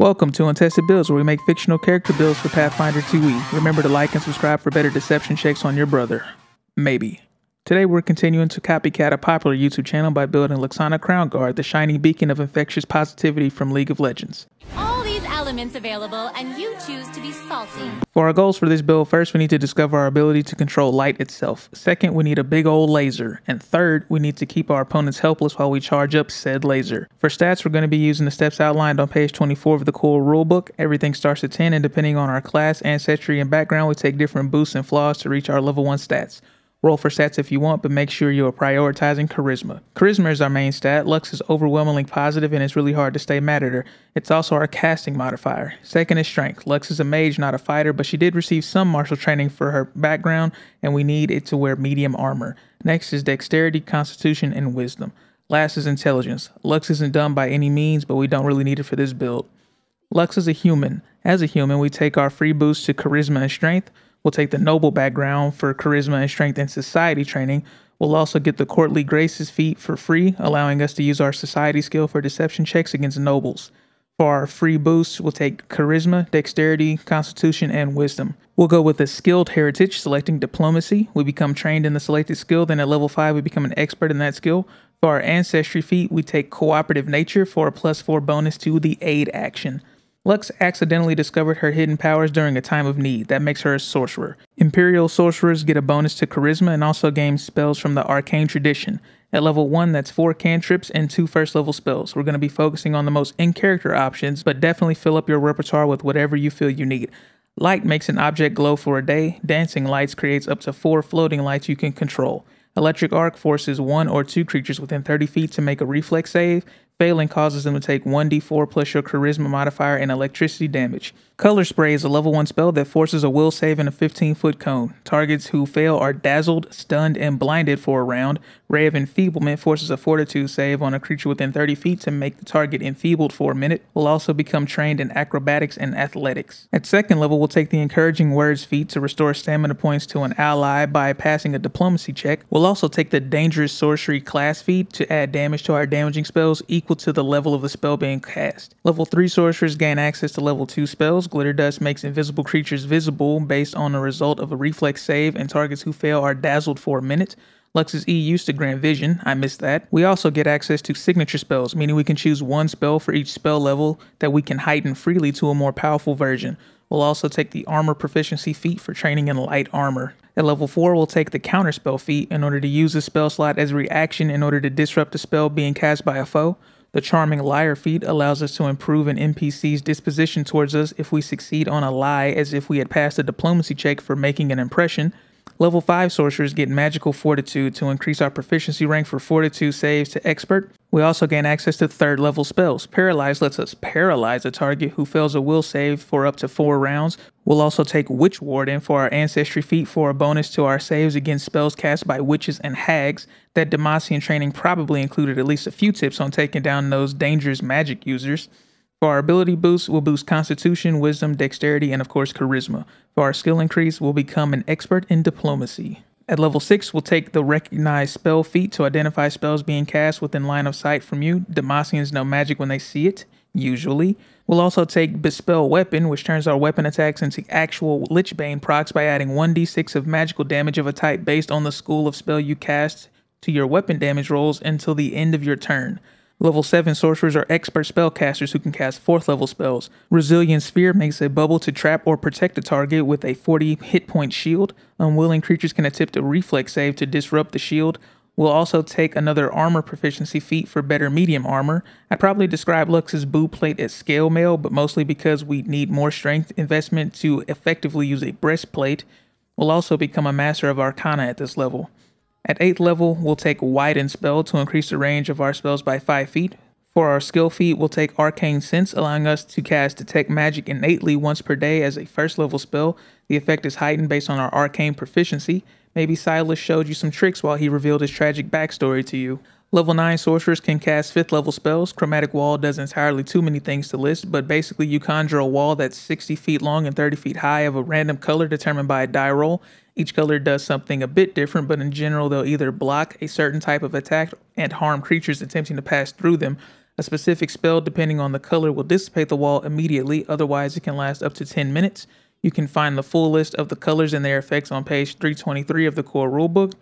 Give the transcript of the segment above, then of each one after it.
Welcome to Untested Builds, where we make fictional character builds for Pathfinder 2E. Remember to like and subscribe for better deception checks on your brother. Maybe. Today we're continuing to copycat a popular YouTube channel by building Lexana Crown Guard, the shining beacon of infectious positivity from League of Legends. All these elements available, and you choose to be salty. For our goals for this build, first we need to discover our ability to control light itself. Second, we need a big old laser. And third, we need to keep our opponents helpless while we charge up said laser. For stats, we're going to be using the steps outlined on page 24 of the core rulebook. Everything starts at 10, and depending on our class, ancestry, and background, we take different boosts and flaws to reach our level 1 stats. Roll for stats if you want, but make sure you are prioritizing charisma. Charisma is our main stat. Lux is overwhelmingly positive, and it's really hard to stay mad at her. It's also our casting modifier. Second is strength. Lux is a mage, not a fighter, but she did receive some martial training for her background, and we need it to wear medium armor. Next is dexterity, constitution, and wisdom. Last is intelligence. Lux isn't dumb by any means, but we don't really need it for this build. Lux is a human. As a human, we take our free boost to charisma and strength. We'll take the noble background for charisma and strength and society training. We'll also get the courtly graces feat for free, allowing us to use our society skill for deception checks against nobles. For our free boosts, we'll take charisma, dexterity, constitution, and wisdom. We'll go with a skilled heritage, selecting diplomacy. We become trained in the selected skill, then at level 5 we become an expert in that skill. For our ancestry feat, we take cooperative nature for a +4 bonus to the aid action. Lux accidentally discovered her hidden powers during a time of need. That makes her a sorcerer. Imperial sorcerers get a bonus to charisma and also gain spells from the arcane tradition. At level 1, that's 4 cantrips and 2 first level spells. We're going to be focusing on the most in-character options, but definitely fill up your repertoire with whatever you feel you need. Light makes an object glow for a day. Dancing lights creates up to 4 floating lights you can control. Electric arc forces 1 or 2 creatures within 30 feet to make a reflex save. Failing causes them to take 1d4 plus your charisma modifier and electricity damage. Color Spray is a level 1 spell that forces a will save in a 15-foot cone. Targets who fail are dazzled, stunned, and blinded for a round. Ray of Enfeeblement forces a fortitude save on a creature within 30 feet to make the target enfeebled for a minute. Will also become trained in acrobatics and athletics. At second level, we'll take the Encouraging Words feat to restore stamina points to an ally by passing a diplomacy check. We'll also take the Dangerous Sorcery class feat to add damage to our damaging spells equal to the level of the spell being cast. Level 3 sorcerers gain access to level 2 spells. Glitter Dust makes invisible creatures visible based on the result of a reflex save, and targets who fail are dazzled for a minute. Lux's E used to grant vision. I missed that. We also get access to signature spells, meaning we can choose one spell for each spell level that we can heighten freely to a more powerful version. We'll also take the Armor Proficiency feat for training in light armor. At level 4, we'll take the Counterspell feat in order to use the spell slot as a reaction in order to disrupt a spell being cast by a foe. The Charming Liar feat allows us to improve an NPC's disposition towards us if we succeed on a lie, as if we had passed a diplomacy check for making an impression. Level 5 sorcerers get Magical Fortitude to increase our proficiency rank for fortitude saves to expert. We also gain access to 3rd level spells. Paralyze lets us paralyze a target who fails a will save for up to 4 rounds. We'll also take Witch Warden for our ancestry feat for a bonus to our saves against spells cast by witches and hags. That Demacian training probably included at least a few tips on taking down those dangerous magic users. For our ability boost, we'll boost Constitution, Wisdom, Dexterity, and of course Charisma. For our skill increase, we'll become an expert in Diplomacy. At level 6, we'll take the Recognize Spell feat to identify spells being cast within line of sight from you. Demacians know magic when they see it, usually. We'll also take Bespell Weapon, which turns our weapon attacks into actual Lichbane procs by adding 1d6 of magical damage of a type based on the school of spell you cast to your weapon damage rolls until the end of your turn. Level 7 sorcerers are expert spellcasters who can cast 4th level spells. Resilient Sphere makes a bubble to trap or protect the target with a 40 hit point shield. Unwilling creatures can attempt a reflex save to disrupt the shield. We'll also take another armor proficiency feat for better medium armor. I'd probably describe Lux's boot plate as scale mail, but mostly because we need more strength investment to effectively use a breastplate. We'll also become a master of Arcana at this level. At 8th level, we'll take Widen Spell to increase the range of our spells by 5 feet. For our skill feat, we'll take Arcane Sense, allowing us to cast Detect Magic innately once per day as a 1st level spell. The effect is heightened based on our arcane proficiency. Maybe Silas showed you some tricks while he revealed his tragic backstory to you. Level 9 sorcerers can cast 5th level spells. Chromatic Wall does entirely too many things to list, but basically you conjure a wall that's 60 feet long and 30 feet high of a random color determined by a die roll. Each color does something a bit different, but in general they'll either block a certain type of attack and harm creatures attempting to pass through them. A specific spell, depending on the color, will dissipate the wall immediately, otherwise it can last up to 10 minutes. You can find the full list of the colors and their effects on page 323 of the core rulebook.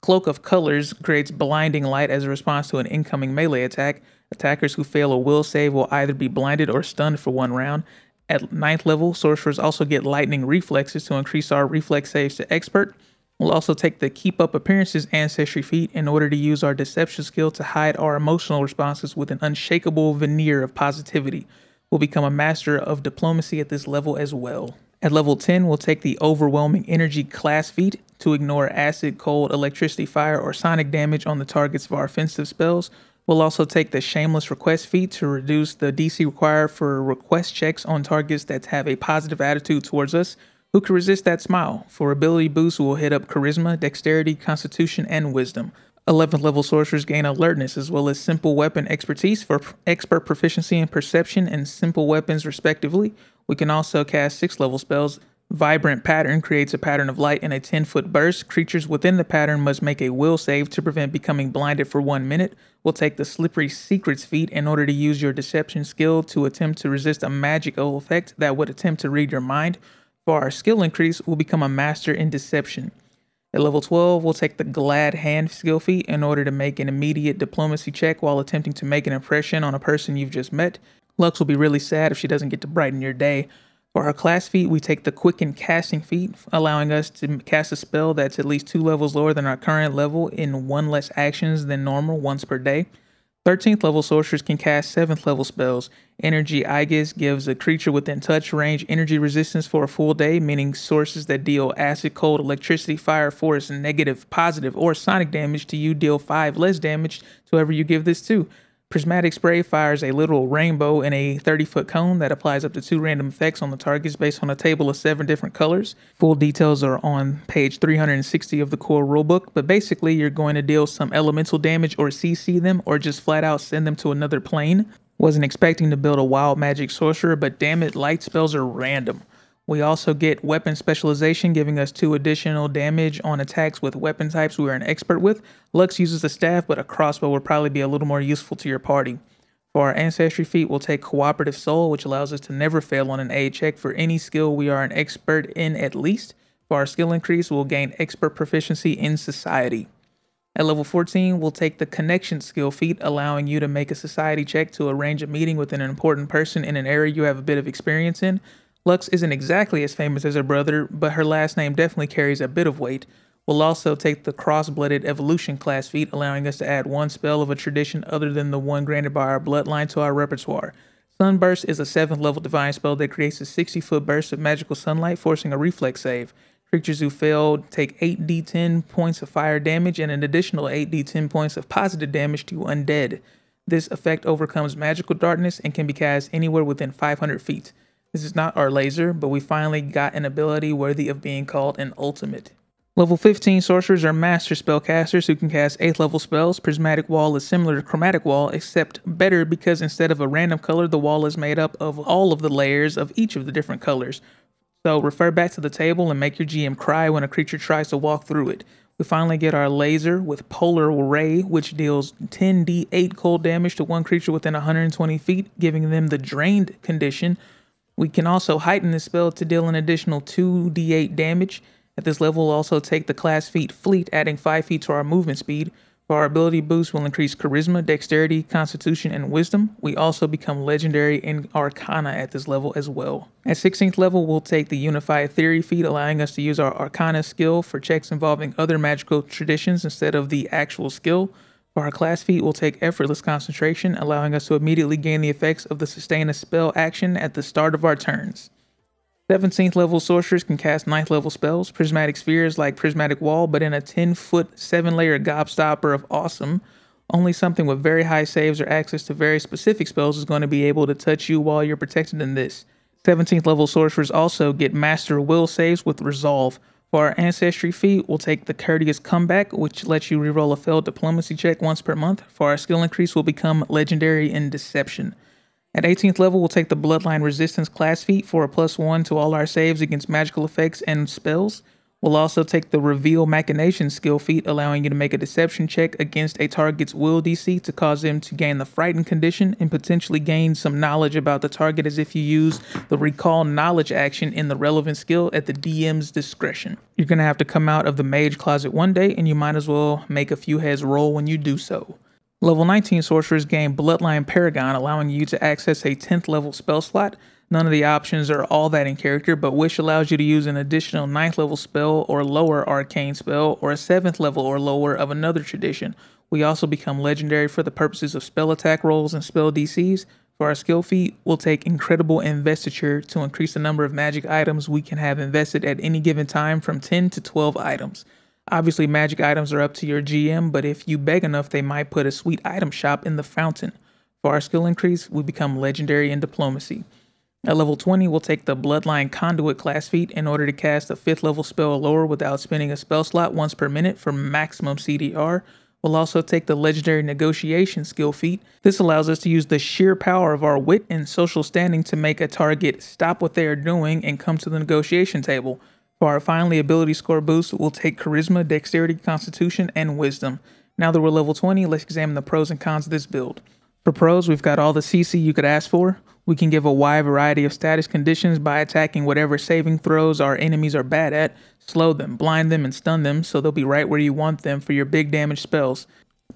Cloak of Colors creates blinding light as a response to an incoming melee attack. Attackers who fail a will save will either be blinded or stunned for 1 round. At 9th level, sorcerers also get lightning reflexes to increase our reflex saves to expert. We'll also take the Keep Up Appearances Ancestry feat in order to use our deception skill to hide our emotional responses with an unshakable veneer of positivity. We'll become a master of diplomacy at this level as well. At level 10, we'll take the Overwhelming Energy class feat to ignore acid, cold, electricity, fire, or sonic damage on the targets of our offensive spells. We'll also take the Shameless Request feat to reduce the DC required for request checks on targets that have a positive attitude towards us. Who can resist that smile? For ability boost, we'll hit up Charisma, Dexterity, Constitution, and Wisdom. 11th level sorcerers gain Alertness as well as Simple Weapon Expertise for expert proficiency in Perception and Simple Weapons respectively. We can also cast 6th level spells. Vibrant Pattern creates a pattern of light in a 10-foot burst. Creatures within the pattern must make a will save to prevent becoming blinded for 1 minute. We'll take the Slippery Secrets feat in order to use your deception skill to attempt to resist a magical effect that would attempt to read your mind. For our skill increase, we'll become a master in deception. At level 12, we'll take the Glad Hand skill feat in order to make an immediate diplomacy check while attempting to make an impression on a person you've just met. Lux will be really sad if she doesn't get to brighten your day. For our class feat, we take the Quicken Casting feat, allowing us to cast a spell that's at least 2 levels lower than our current level in 1 less actions than normal once per day. 13th level sorcerers can cast 7th level spells. Energy Aegis gives a creature within touch range energy resistance for a full day, meaning sources that deal acid, cold, electricity, fire, force, negative, positive, or sonic damage to you deal 5 less damage to whoever you give this to. Prismatic Spray fires a literal rainbow in a 30-foot cone that applies up to 2 random effects on the targets based on a table of 7 different colors. Full details are on page 360 of the core rulebook, but basically you're going to deal some elemental damage or CC them or just flat out send them to another plane. Wasn't expecting to build a wild magic sorcerer, but damn it, light spells are random. We also get Weapon Specialization, giving us 2 additional damage on attacks with weapon types we are an expert with. Lux uses a staff, but a crossbow will probably be a little more useful to your party. For our Ancestry feat, we'll take Cooperative Soul, which allows us to never fail on an aid check for any skill we are an expert in at least. For our skill increase, we'll gain Expert Proficiency in Society. At level 14, we'll take the Connection skill feat, allowing you to make a society check to arrange a meeting with an important person in an area you have a bit of experience in. Lux isn't exactly as famous as her brother, but her last name definitely carries a bit of weight. We'll also take the Cross-Blooded Evolution class feat, allowing us to add 1 spell of a tradition other than the one granted by our bloodline to our repertoire. Sunburst is a 7th level divine spell that creates a 60-foot burst of magical sunlight, forcing a reflex save. Creatures who fail take 8d10 points of fire damage and an additional 8d10 points of positive damage to undead. This effect overcomes magical darkness and can be cast anywhere within 500 feet. This is not our laser, but we finally got an ability worthy of being called an ultimate. Level 15 sorcerers are master spellcasters who can cast 8th level spells. Prismatic Wall is similar to Chromatic Wall, except better because instead of a random color, the wall is made up of all of the layers of each of the different colors. So refer back to the table and make your GM cry when a creature tries to walk through it. We finally get our laser with Polar Ray, which deals 10d8 cold damage to one creature within 120 feet, giving them the Drained condition. We can also heighten this spell to deal an additional 2d8 damage. At this level, we'll also take the class feat Fleet, adding 5 feet to our movement speed. For our ability boost, we'll increase Charisma, Dexterity, Constitution, and Wisdom. We also become legendary in Arcana at this level as well. At 16th level, we'll take the Unified Theory feat, allowing us to use our Arcana skill for checks involving other magical traditions instead of the actual skill. For our class feat, we'll take Effortless Concentration, allowing us to immediately gain the effects of the sustain a spell action at the start of our turns. 17th level sorcerers can cast 9th level spells. Prismatic Spheres like Prismatic Wall, but in a 10-foot, 7-layer gobstopper of awesome. Only something with very high saves or access to very specific spells is going to be able to touch you while you're protected in this. 17th level sorcerers also get Master Will saves with Resolve. For our Ancestry feat, we'll take the Courteous Comeback, which lets you reroll a failed diplomacy check once per month. For our skill increase, we'll become legendary in Deception. At 18th level, we'll take the Bloodline Resistance class feat for a +1 to all our saves against magical effects and spells. We'll also take the Reveal Machination skill feat, allowing you to make a deception check against a target's will DC to cause them to gain the Frightened condition and potentially gain some knowledge about the target as if you use the Recall Knowledge action in the relevant skill at the DM's discretion. You're going to have to come out of the Mage Closet one day, and you might as well make a few heads roll when you do so. Level 19 Sorcerers gain Bloodline Paragon, allowing you to access a 10th level spell slot. None of the options are all that in character, but Wish allows you to use an additional 9th level spell or lower arcane spell, or a 7th level or lower of another tradition. We also become legendary for the purposes of spell attack rolls and spell DCs. For our skill feat, we'll take Incredible Investiture to increase the number of magic items we can have invested at any given time from 10 to 12 items. Obviously, magic items are up to your GM, but if you beg enough, they might put a sweet item shop in the fountain. For our skill increase, we become legendary in Diplomacy. At level 20, we'll take the Bloodline Conduit class feat in order to cast a 5th level spell or lower without spending a spell slot once per minute for maximum CDR. We'll also take the Legendary Negotiation skill feat. This allows us to use the sheer power of our wit and social standing to make a target stop what they are doing and come to the negotiation table. For our finally ability score boost, we'll take Charisma, Dexterity, Constitution, and Wisdom. Now that we're level 20, let's examine the pros and cons of this build. For pros, we've got all the CC you could ask for. We can give a wide variety of status conditions by attacking whatever saving throws our enemies are bad at, slow them, blind them, and stun them so they'll be right where you want them for your big damage spells.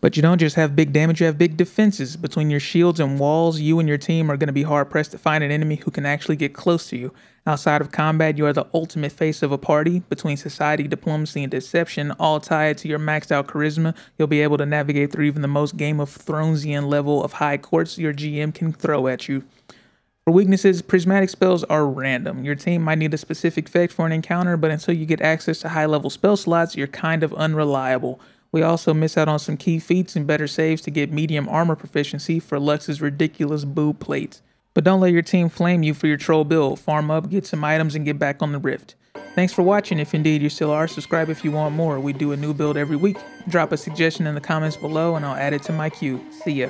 But you don't just have big damage, you have big defenses. Between your shields and walls, you and your team are going to be hard pressed to find an enemy who can actually get close to you. Outside of combat, you are the ultimate face of a party. Between society, diplomacy, and deception, all tied to your maxed out charisma, you'll be able to navigate through even the most Game of Thronesian level of high courts your GM can throw at you. For weaknesses, prismatic spells are random. Your team might need a specific effect for an encounter, but until you get access to high level spell slots, you're kind of unreliable. We also miss out on some key feats and better saves to get medium armor proficiency for Lux's ridiculous boo plates. But don't let your team flame you for your troll build. Farm up, get some items, and get back on the rift. Thanks for watching. If indeed you still are, subscribe if you want more. We do a new build every week. Drop a suggestion in the comments below and I'll add it to my queue. See ya.